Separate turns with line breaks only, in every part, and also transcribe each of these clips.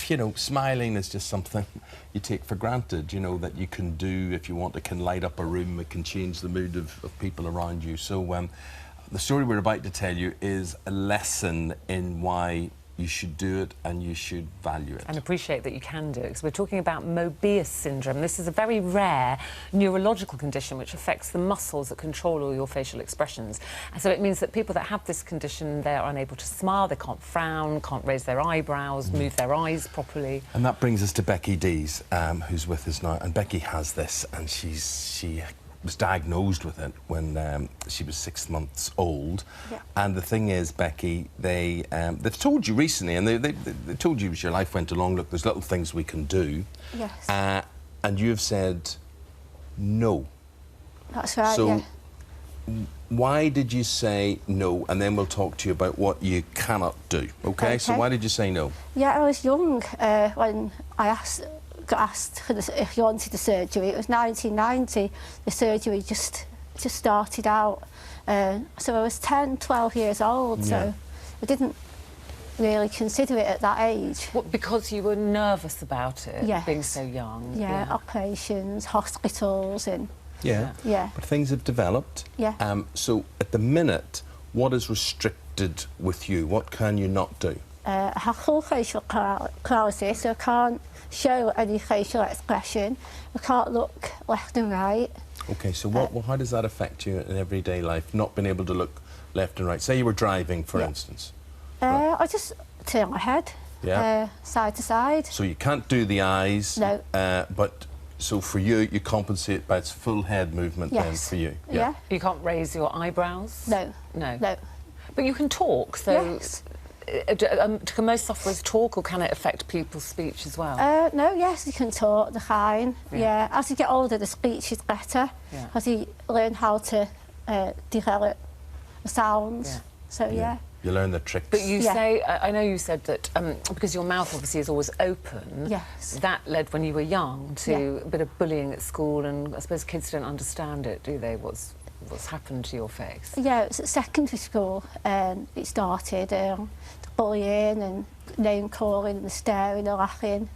if, you know, smiling is just something you take for granted, you know, that you can do if you want. It can light up a room, it can change the mood of people around you. So the story we're about to tell you is a lesson in why you should do it and you should value it.
And appreciate that you can do it, because we're talking about Moebius Syndrome. This is a very rare neurological condition which affects the muscles that control all your facial expressions. And so it means that people that have this condition, they're unable to smile, they can't frown, can't raise their eyebrows, move their eyes properly.
And that brings us to Becky Dees, who's with us now. And Becky has this, and she was diagnosed with it when she was 6 months old.
Yeah.
And the thing is, Becky, they've told you recently, and they told you as your life went along, look, there's little things we can do.
Yes.
And you've said no.
That's right,
so
yeah.
Why did you say no? And then we'll talk to you about what you cannot do, okay? So why did you say no?
Yeah, I was young when I got asked if you wanted the surgery. It was 1990. The surgery just started out. So I was 10, 12 years old, so I didn't really consider it at that age.
What, because you were nervous about it,
Yes.
being so young?
Yeah, operations, hospitals, and...
Yeah.
Yeah.
But things have developed.
Yeah.
So at the minute, what is restricted with you? What can you not do?
I have full facial paralysis, so I can't show any facial expression. I can't look left and right.
Okay, so how does that affect you in everyday life, not being able to look left and right? Say you were driving, for instance.
I just turn my head side to side.
So you can't do the eyes.
No.
But so for you, you compensate by its full head movement then for you?
Yeah.
You can't raise your eyebrows?
No.
No.
No.
But you can talk, so...
Yes.
Can most sufferers talk, or can it affect people's speech as well?
No, yes, you can talk, they're fine. Yeah. As you get older, the speech is better.
Yeah.
As you learn how to develop the sounds. So, yeah.
You learn the tricks.
But you say, I know you said that because your mouth obviously is always open,
Yes.
that led when you were young to a bit of bullying at school, and I suppose kids don't understand it, do they? What's happened to your face?
Yeah, it was at secondary school it started, the bullying and name calling and the staring and laughing.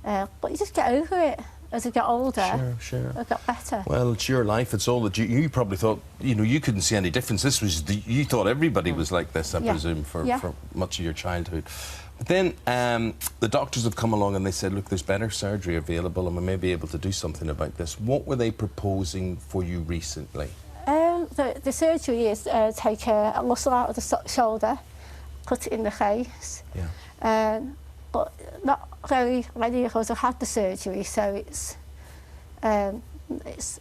But you just get over it as you get older.
Sure.
I got better.
Well, it's your life, it's all that you probably thought, you know, you couldn't see any difference. This was, you thought everybody was like this, I presume, for much of your childhood. But then the doctors have come along and they said, look, there's better surgery available and we may be able to do something about this. What were they proposing for you recently?
The surgery is take a muscle out of the shoulder, put it in the face.
Yeah.
But not very many of us have had the surgery, so it's hit and miss.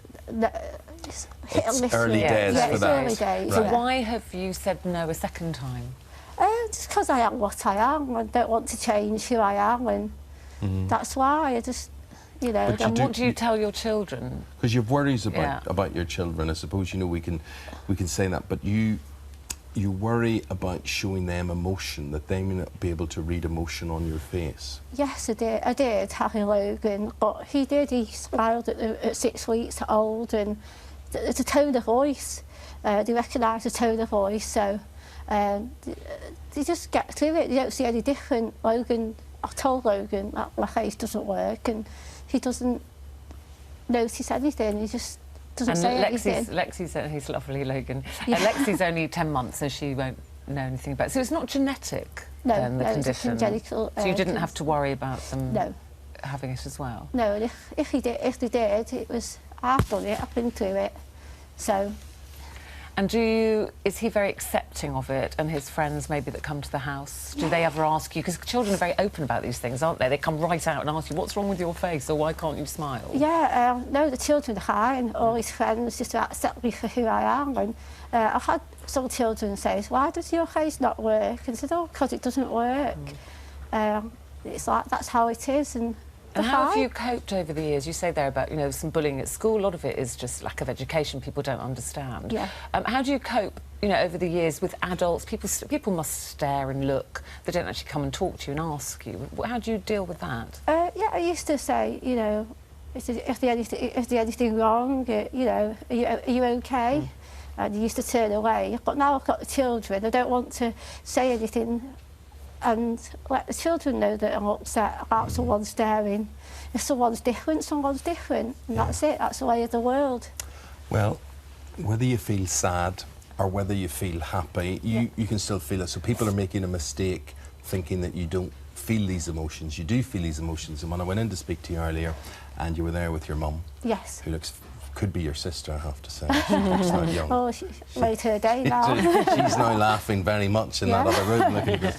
Early days for
it's
that.
early days.
So why have you said no a second time?
Just because I am what I am. I don't want to change who I am, and that's why I just, you know.
And what do you tell your children?
Because you have worries about your children. I suppose, you know, we can say that, but you worry about showing them emotion, that they may not be able to read emotion on your face.
Yes, I did, Harry Logan, but he smiled at 6 weeks old, and it's a tone of voice. They recognise the tone of voice, so they just get through it. They don't see any different. Logan, I told Logan that my face doesn't work, and he doesn't notice anything. He just doesn't say anything.
Lexi's, he's lovely, Logan. Lexi's only 10 months, so she won't know anything about it. So it's not genetic,
the
condition?
It's a congenital,
so you didn't have to worry about them
No.
having it as well?
No, and if they did, it was... I've done it, I've been through it, so...
And is he very accepting of it, and his friends maybe that come to the house? Do they ever ask you, because children are very open about these things, aren't they? They come right out and ask you, what's wrong with your face, or why can't you smile?
Yeah, no, the children are fine. All his friends just accept me for who I am. And I've had some children say, why does your face not work? And I said, oh, because it doesn't work. It's like, that's how it is. And
how have you coped over the years? You say there about, you know, some bullying at school. A lot of it is just lack of education. People don't understand.
Yeah.
How do you cope, you know, over the years with adults? People must stare and look. They don't actually come and talk to you and ask you. How do you deal with that?
Yeah, I used to say, you know, if there's anything wrong, you know, are you okay? And I used to turn away. But now I've got the children. I don't want to say anything and let the children know that I'm upset about someone staring. If someone's different, someone's different, and that's it. That's the way of the world.
Well, whether you feel sad or whether you feel happy, you can still feel it. So people are making a mistake thinking that you don't feel these emotions. You do feel these emotions. And when I went in to speak to you earlier, and you were there with your mum,
Yes.
who could be your sister, I have to say. She looks not young.
Oh, she's made her day now.
She's now laughing very much in that other room. Looking at